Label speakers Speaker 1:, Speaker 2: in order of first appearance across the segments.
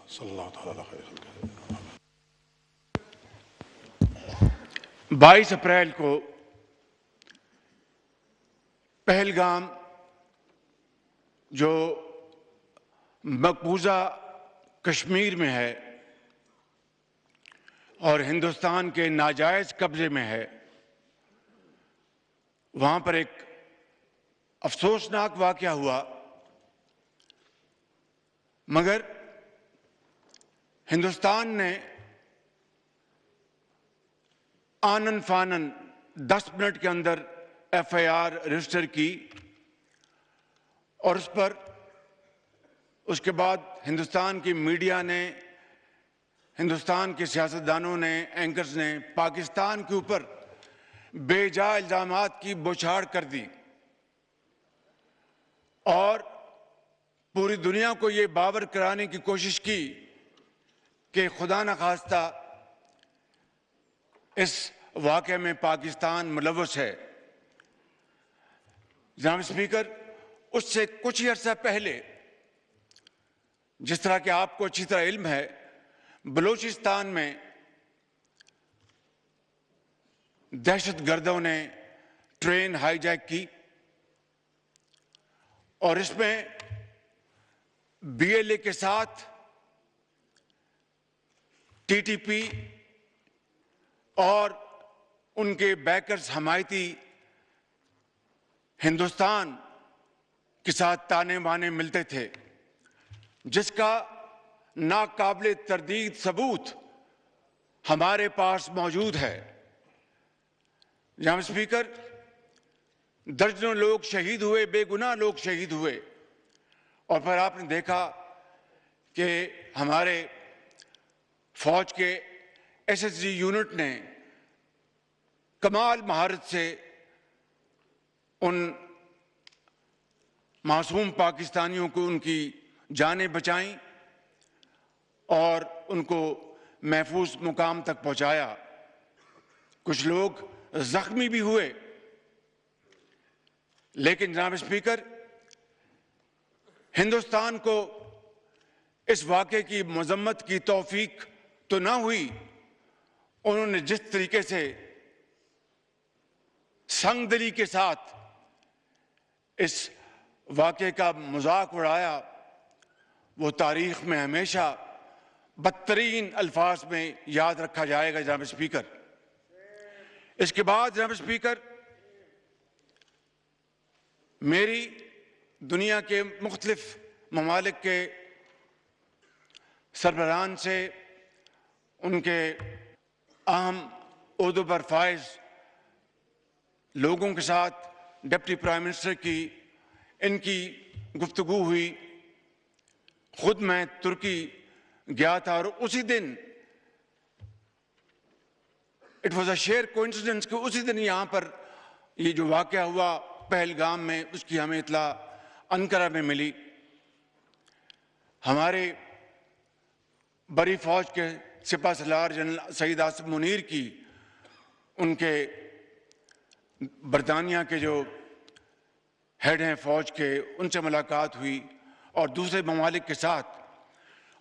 Speaker 1: सल्लल्लाहु अलैहि वसल्लम।
Speaker 2: 22 अप्रैल को पहलगाम जो मकबूजा कश्मीर में है और हिंदुस्तान के नाजायज कब्जे में है, वहां पर एक अफसोसनाक वाकया हुआ। मगर हिंदुस्तान ने आनन फानन 10 मिनट के अंदर एफआईआर रजिस्टर की और उस पर उसके बाद हिंदुस्तान की मीडिया ने, हिंदुस्तान के सियासतदानों ने, एंकर्स ने पाकिस्तान के ऊपर बेजा इल्जामात की बौछार कर दी और पूरी दुनिया को ये बावर कराने की कोशिश की कि खुदा न खास्ता इस वाक़े में पाकिस्तान मुलव्वस है। जनाब स्पीकर, उससे कुछ ही अर्सा पहले, जिस तरह कि आपको अच्छी तरह इल्म है, बलूचिस्तान में दहशतगर्दों ने ट्रेन हाईजैक की और इसमें बीएलए के साथ टीटीपी और उनके बैकर्स हमायती हिंदुस्तान के साथ ताने बाने मिलते थे, जिसका नाकाबिले तरदीद सबूत हमारे पास मौजूद है। जनाब स्पीकर, दर्जनों लोग शहीद हुए, बेगुनाह लोग शहीद हुए और फिर आपने देखा कि हमारे फौज के एसएसजी यूनिट ने कमाल महारत से उन मासूम पाकिस्तानियों को उनकी जानें बचाईं और उनको महफूज मुकाम तक पहुंचाया। कुछ लोग जख्मी भी हुए, लेकिन जनाब स्पीकर, हिंदुस्तान को इस वाक़े की मजम्मत की तौफीक तो ना हुई। उन्होंने जिस तरीके से संगदिली के साथ इस वाक़े का मजाक उड़ाया, वो तारीख में हमेशा बदतरीन अल्फाज में याद रखा जाएगा। जनाब स्पीकर, इसके बाद जनाब स्पीकर, मेरी दुनिया के मुख्तलिफ ममालिक के सरबराहान से, उनके अहम ओहदों पर फाइज लोगों के साथ, डिप्टी प्राइम मिनिस्टर की इनकी गुफ्तगू हुई। खुद मैं तुर्की गया था और उसी दिन it was a share coincidence कि उसी दिन यहाँ पर ये जो वाक़या हुआ पहलगाम में, उसकी हमें इत्तला अंकारा में मिली। हमारे बड़ी फौज के सिपा सलार जनरल सईद आसिफ मुनीर की उनके बरतानिया के जो हेड हैं फौज के, उनसे मुलाकात हुई और दूसरे ममालिक के साथ,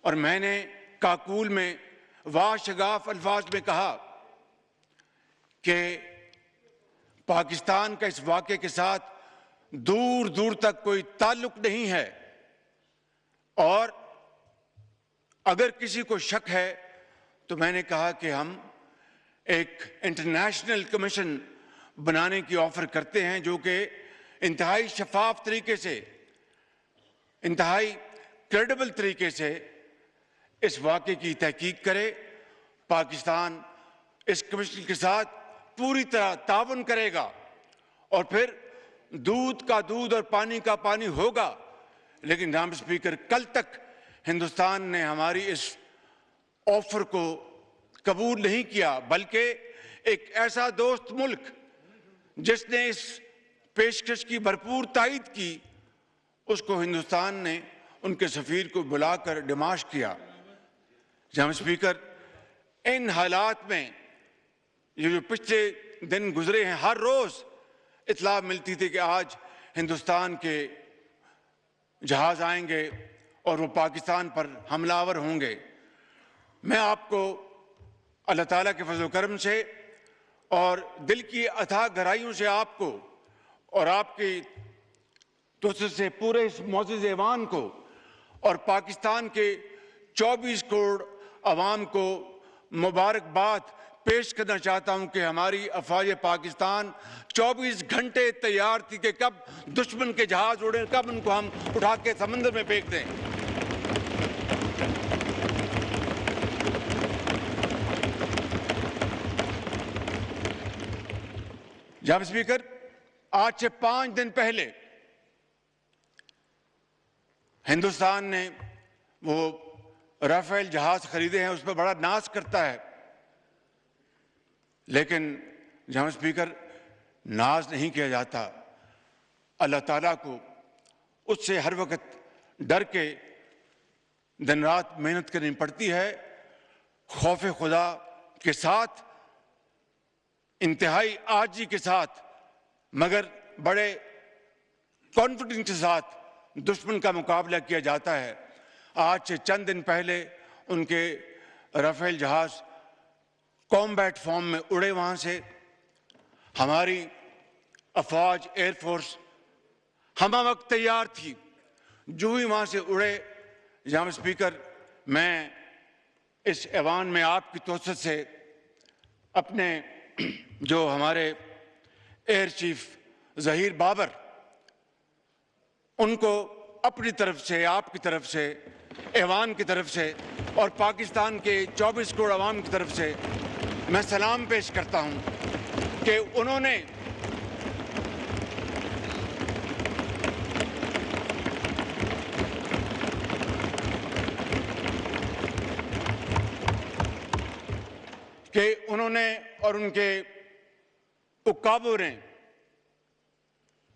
Speaker 2: और मैंने काकूल में वाशगाफ अल्फाज में कहा कि पाकिस्तान का इस वाक़े के साथ दूर दूर तक कोई ताल्लुक नहीं है और अगर किसी को शक है तो मैंने कहा कि हम एक इंटरनेशनल कमीशन बनाने की ऑफर करते हैं जो कि इंतहाई शफाफ तरीके से, इंतहाई क्रेडिबल तरीके से इस वाक़े की तहकीक करे। पाकिस्तान इस कमीशन के साथ पूरी तरह ताउन करेगा और फिर दूध का दूध और पानी का पानी होगा। लेकिन जनाब स्पीकर, कल तक हिंदुस्तान ने हमारी इस ऑफर को कबूल नहीं किया, बल्कि एक ऐसा दोस्त मुल्क जिसने इस पेशकश की भरपूर तायद की, उसको हिंदुस्तान ने उनके सफीर को बुलाकर डिमाश किया। जनाब स्पीकर, इन हालात में ये जो पिछले दिन गुजरे हैं, हर रोज इत्तला मिलती थी कि आज हिंदुस्तान के जहाज आएंगे और वो पाकिस्तान पर हमलावर होंगे। मैं आपको अल्लाह ताला के फजल करम से और दिल की अथाह गहराइयों से आपको और आपकी तवज्जो से पूरे इस मौजूद ऐवान को और पाकिस्तान के 24 करोड़ अवाम को मुबारकबाद पेश करना चाहता हूं कि हमारी अफवाज पाकिस्तान 24 घंटे तैयार थी कि कब दुश्मन के जहाज उड़े, कब उनको हम उठा के समंदर में फेंक दें। जनाब स्पीकर, आज से 5 दिन पहले हिंदुस्तान ने वो राफेल जहाज खरीदे हैं, उस पर बड़ा नाज करता है, लेकिन जनाब स्पीकर नाज नहीं किया जाता। अल्लाह ताला को उससे हर वक्त डर के दिन रात मेहनत करनी पड़ती है, खौफ खुदा के साथ, इंतहाई आजी के साथ, मगर बड़े कॉन्फिडेंस के साथ दुश्मन का मुकाबला किया जाता है। आज से चंद दिन पहले उनके राफेल जहाज कॉम्बैट फॉर्म में उड़े, वहां से हमारी अफवाज एयरफोर्स हमा वक्त तैयार थी। जो ही वहां से उड़े, जनाब स्पीकर, मैं इस ऐवान में आपकी तवज्जो से अपने जो हमारे एयर चीफ ज़हीर बाबर, उनको अपनी तरफ से, आपकी तरफ से, ऐवान की तरफ से और पाकिस्तान के 24 करोड़ अवाम की तरफ से मैं सलाम पेश करता हूं कि उन्होंने और उनके उकाबों ने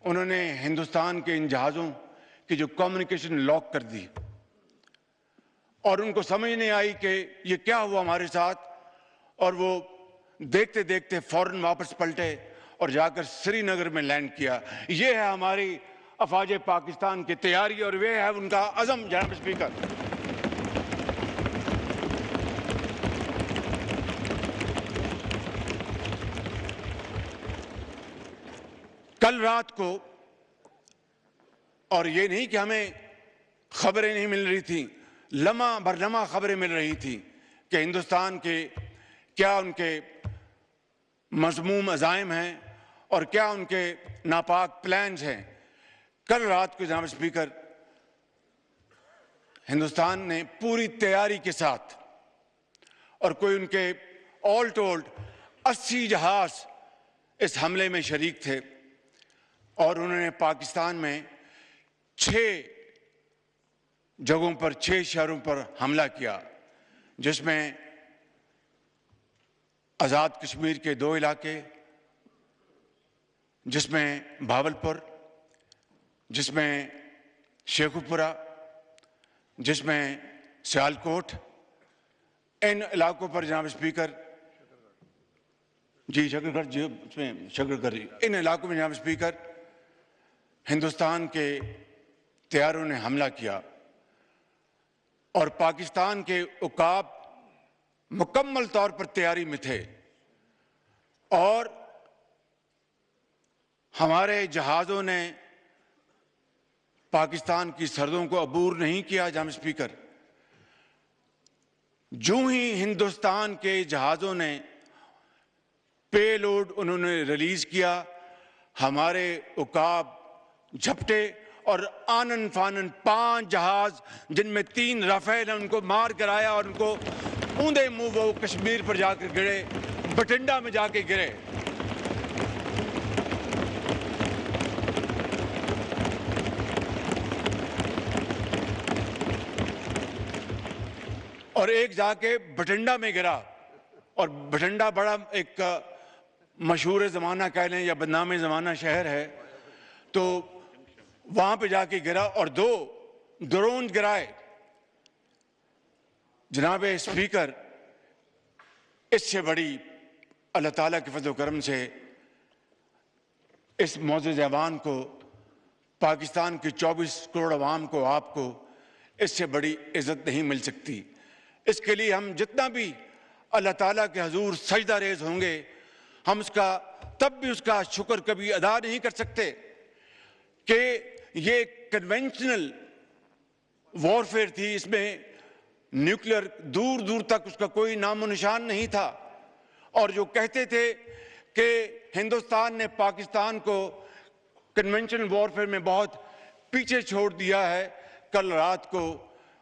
Speaker 2: उन्होंने हिंदुस्तान के इन जहाज़ों की जो कम्युनिकेशन लॉक कर दी और उनको समझ नहीं आई कि ये क्या हुआ हमारे साथ, और वो देखते देखते फौरन वापस पलटे और जाकर श्रीनगर में लैंड किया। ये है हमारी अफवाज पाकिस्तान की तैयारी और वे है उनका अज़म। जनाब स्पीकर, कल रात को, और ये नहीं कि हमें खबरें नहीं मिल रही थी, लम्हा बरलम्हा खबरें मिल रही थी कि हिंदुस्तान के क्या उनके मज़मूम अज़ाइम हैं और क्या उनके नापाक प्लान्स हैं। कल रात को जनाब स्पीकर, हिंदुस्तान ने पूरी तैयारी के साथ, और कोई उनके ऑल टोल्ड 80 जहाज इस हमले में शरीक थे, और उन्होंने पाकिस्तान में 6 जगहों पर, 6 शहरों पर हमला किया, जिसमें आज़ाद कश्मीर के 2 इलाके, जिसमें भावलपुर, जिसमें शेखुपुरा, जिसमें सियालकोट। इन इलाकों पर जनाब स्पीकर, जी शकरगढ़, जी उसमें शकरगढ़, इन इलाकों में जनाब स्पीकर हिंदुस्तान के तैयारों ने हमला किया और पाकिस्तान के उकाब मुकम्मल तौर पर तैयारी में थे और हमारे जहाज़ों ने पाकिस्तान की सरहदों को अबूर नहीं किया। जनाब स्पीकर, जो ही हिंदुस्तान के जहाज़ों ने पेलोड उन्होंने रिलीज किया, हमारे उकाब झपटे और आनन फानन 5 जहाज, जिनमें 3 राफेल हैं, उनको मार कराया और उनको ऊंधे मुंह वो कश्मीर पर जाकर गिरे, बठिंडा में जाके गिरे। और एक जाके बठिंडा में गिरा, और बठिंडा बड़ा एक मशहूर ज़माना कह लें या बदनाम ज़माना शहर है, तो वहां पे जाके गिरा और 2 ड्रोन गिराए। जनाब स्पीकर, इससे बड़ी अल्लाह ताला के फजल करम से इस मौजूद ऐवान को, पाकिस्तान के 24 करोड़ अवाम को, आपको इससे बड़ी इज्जत नहीं मिल सकती। इसके लिए हम जितना भी अल्लाह ताला के हजूर सजदा रेज होंगे, हम उसका तब भी उसका शुक्र कभी अदा नहीं कर सकते कि ये कन्वेंशनल वॉरफेयर थी, इसमें न्यूक्लियर दूर दूर तक उसका कोई नामो निशान नहीं था। और जो कहते थे कि हिंदुस्तान ने पाकिस्तान को कन्वेंशनल वॉरफेयर में बहुत पीछे छोड़ दिया है, कल रात को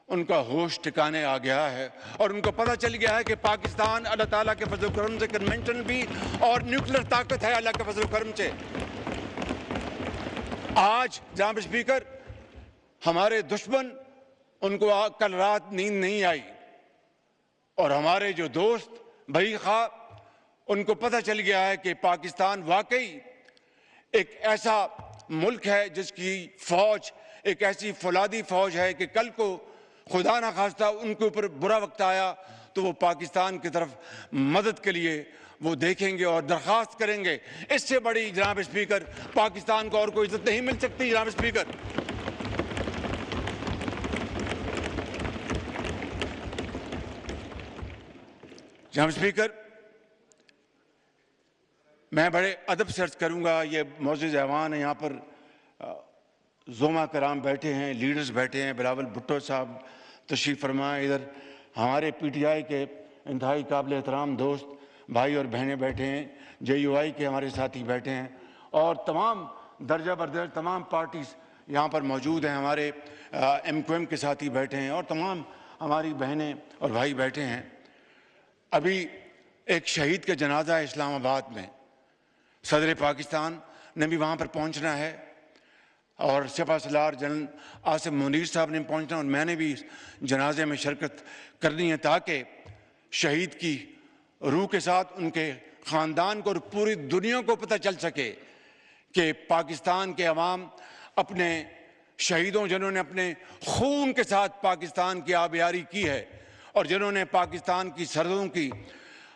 Speaker 2: उनका होश ठिकाने आ गया है और उनको पता चल गया है कि पाकिस्तान अल्लाह ताला के फजल करम से कन्वेंशनल भी और न्यूक्लियर ताकत है अल्लाह के फजल करम से। आज जनाब स्पीकर, हमारे दुश्मन उनको कल रात नींद नहीं आई और हमारे जो दोस्त भाई खा उनको पता चल गया है कि पाकिस्तान वाकई एक ऐसा मुल्क है जिसकी फौज एक ऐसी फौलादी फौज है कि कल को खुदा ना खास्ता उनके ऊपर बुरा वक्त आया तो वो पाकिस्तान की तरफ मदद के लिए वो देखेंगे और दरख्वास्त करेंगे। इससे बड़ी जनाब स्पीकर पाकिस्तान को और कोई इज्जत नहीं मिल सकती। जनाब स्पीकर, जनाब स्पीकर, मैं बड़े अदब से अर्ज करूंगा, ये मौजूद ऐवान है, यहाँ पर ज़ोमा कराम बैठे हैं, लीडर्स बैठे हैं, बिलावल भुट्टो साहब तशरीफ़ फरमाए, इधर हमारे PTI के इंतहाई काबिल एहतराम दोस्त भाई और बहनें बैठे हैं, JUI के हमारे साथी बैठे हैं और तमाम दर्जा बरदर तमाम पार्टीज़ यहाँ पर मौजूद हैं, हमारे MQM के साथी बैठे हैं और तमाम हमारी बहनें और भाई बैठे हैं। अभी एक शहीद का जनाजा है इस्लामाबाद में, सदर पाकिस्तान ने भी वहाँ पर पहुँचना है और सिपहसालार जनरल आसिम मुनीर साहब ने पहुँचना और मैंने भी इस जनाजे में शिरकत करनी है ताकि शहीद की रूह के साथ उनके ख़ानदान को और पूरी दुनिया को पता चल सके कि पाकिस्तान के अवाम अपने शहीदों, जिन्होंने अपने खून के साथ पाकिस्तान की आबियारी की है और जिन्होंने पाकिस्तान की सरहदों की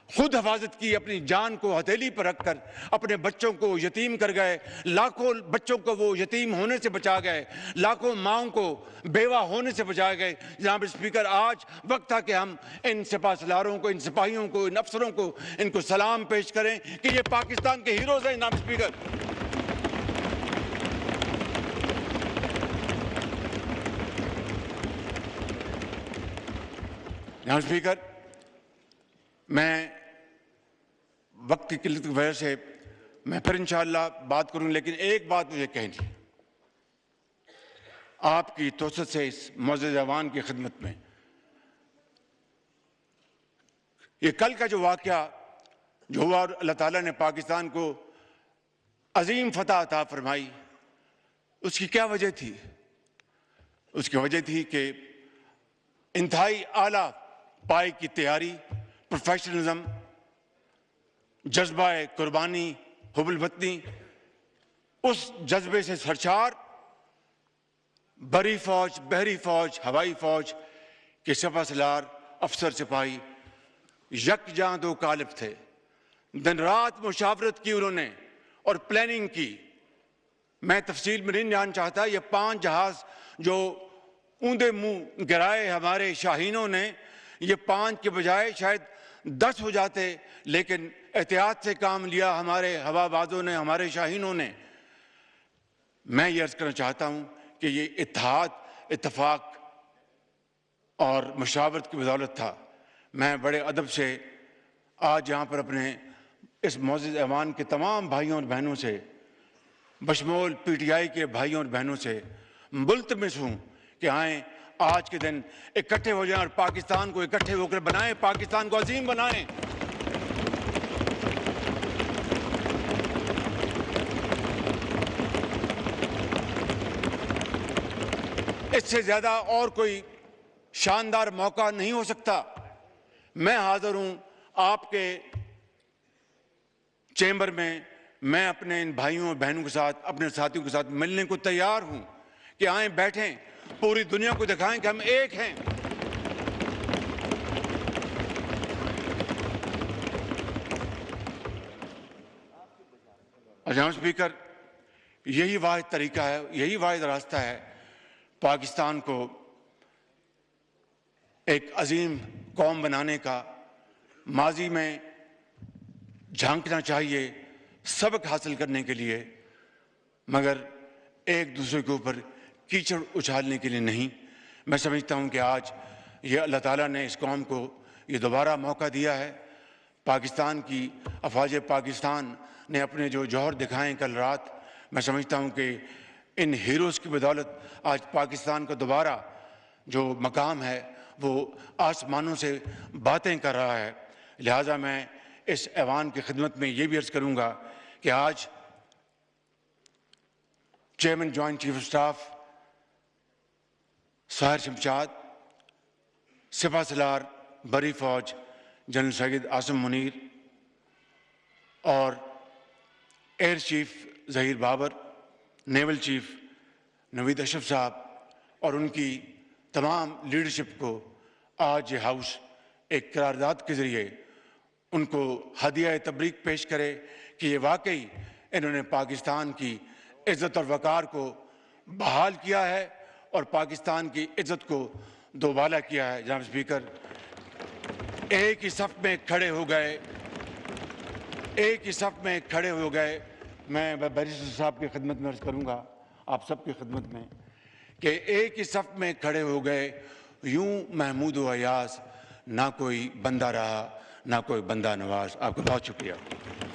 Speaker 2: खुद हिफाजत की, अपनी जान को हथेली पर रखकर अपने बच्चों को यतीम कर गए, लाखों बच्चों को वो यतीम होने से बचा गए, लाखों माओं को बेवा होने से बचा गए। जनाब स्पीकर, आज वक्त था कि हम इन सिपाहसालारों को, इन सिपाहियों को, इन अफसरों को, इनको सलाम पेश करें कि ये पाकिस्तान के हीरोज हैं। जनाब स्पीकर, जनाब स्पीकर, मैं वक्त की किल्लत की वजह से मैं फिर इंशाअल्लाह बात करूं, लेकिन एक बात मुझे कहनी है आपकी तोसत से इस मौजूद ऐवान की खिदमत में। ये कल का जो वाक़या जो हुआ और अल्लाह ताला ने पाकिस्तान को अजीम फतह अता फरमाई, उसकी क्या वजह थी? उसकी वजह थी कि इंतहाई आला पाई की तैयारी, प्रोफेशनलिज्म, जज्बा कुर्बानी, हुब्बुल वतनी, उस जज्बे से सरशार बरी फौज, बहरी फौज, हवाई फौज के सिपहसालार अफसर सिपाही यकजां दो कालिब थे। दिन रात मुशावरत की उन्होंने और प्लानिंग की। मैं तफसील में नहीं जाना चाहता, ये 5 जहाज जो ऊंधे मुंह गिराए हमारे शाहीनों ने, ये 5 के बजाय शायद 10 हो जाते, लेकिन एहतियात से काम लिया हमारे हवाबाजों ने, हमारे शाहीनों ने। मैं ये अर्ज करना चाहता हूँ कि ये इत्तेहाद, इत्तफाक और मुशावरत की बदौलत था। मैं बड़े अदब से आज यहाँ पर अपने इस मौजूद ऐवान के तमाम भाइयों और बहनों से, बशमूल PTI के भाइयों और बहनों से मुल्तमिस हूँ कि आएँ आज के दिन इकट्ठे हो जाएं और पाकिस्तान को इकट्ठे होकर बनाएं, पाकिस्तान को अजीम बनाएं। इससे ज्यादा और कोई शानदार मौका नहीं हो सकता। मैं हाजिर हूं आपके चैम्बर में, मैं अपने इन भाइयों और बहनों के साथ, अपने साथियों के साथ मिलने को तैयार हूं कि आए बैठें, पूरी दुनिया को दिखाएं कि हम एक हैं। जनाब स्पीकर, यही वाहिद तरीका है, यही वाहिद रास्ता है पाकिस्तान को एक अजीम कौम बनाने का, माजी में झांकना चाहिए सबक हासिल करने के लिए, मगर एक दूसरे के ऊपर कीचड़ उछालने के लिए नहीं। मैं समझता हूं कि आज ये अल्लाह ताला ने इस कौम को ये दोबारा मौका दिया है। पाकिस्तान की अफवाज पाकिस्तान ने अपने जो जौहर दिखाएं कल रात, मैं समझता हूं कि इन हीरोज़ की बदौलत आज पाकिस्तान का दोबारा जो मकाम है वो आसमानों से बातें कर रहा है। लिहाजा मैं इस ऐवान की खिदमत में ये भी अर्ज़ करूँगा कि आज chairman joint chief of staff Sahir Shamshad, सिपा सलार बरी फौज जनरल सैयद आसिम मुनीर और air chief Zaheer Babar, naval chief Naveed Ashraf साहब और उनकी तमाम लीडरशिप को आज ये हाउस एक करारदाद के ज़रिए उनको हदिया तबरीक पेश करे कि ये वाकई इन्होंने पाकिस्तान की इज़्ज़त और वक़ार को बहाल किया है और पाकिस्तान की इज़्ज़त को दोबाला किया है। जनाब स्पीकर, एक ही सफ़ में खड़े हो गए, एक ही सफ़ में खड़े हो गए। मैं बैरिस्टर साहब की खिदमत में अर्ज़ करूँगा, आप सबकी खिदमत में, कि एक ही सफ़ में खड़े हो गए यूं महमूद व अयाज, ना कोई बंदा रहा ना कोई बंदा नवाज। आपका बहुत शुक्रिया।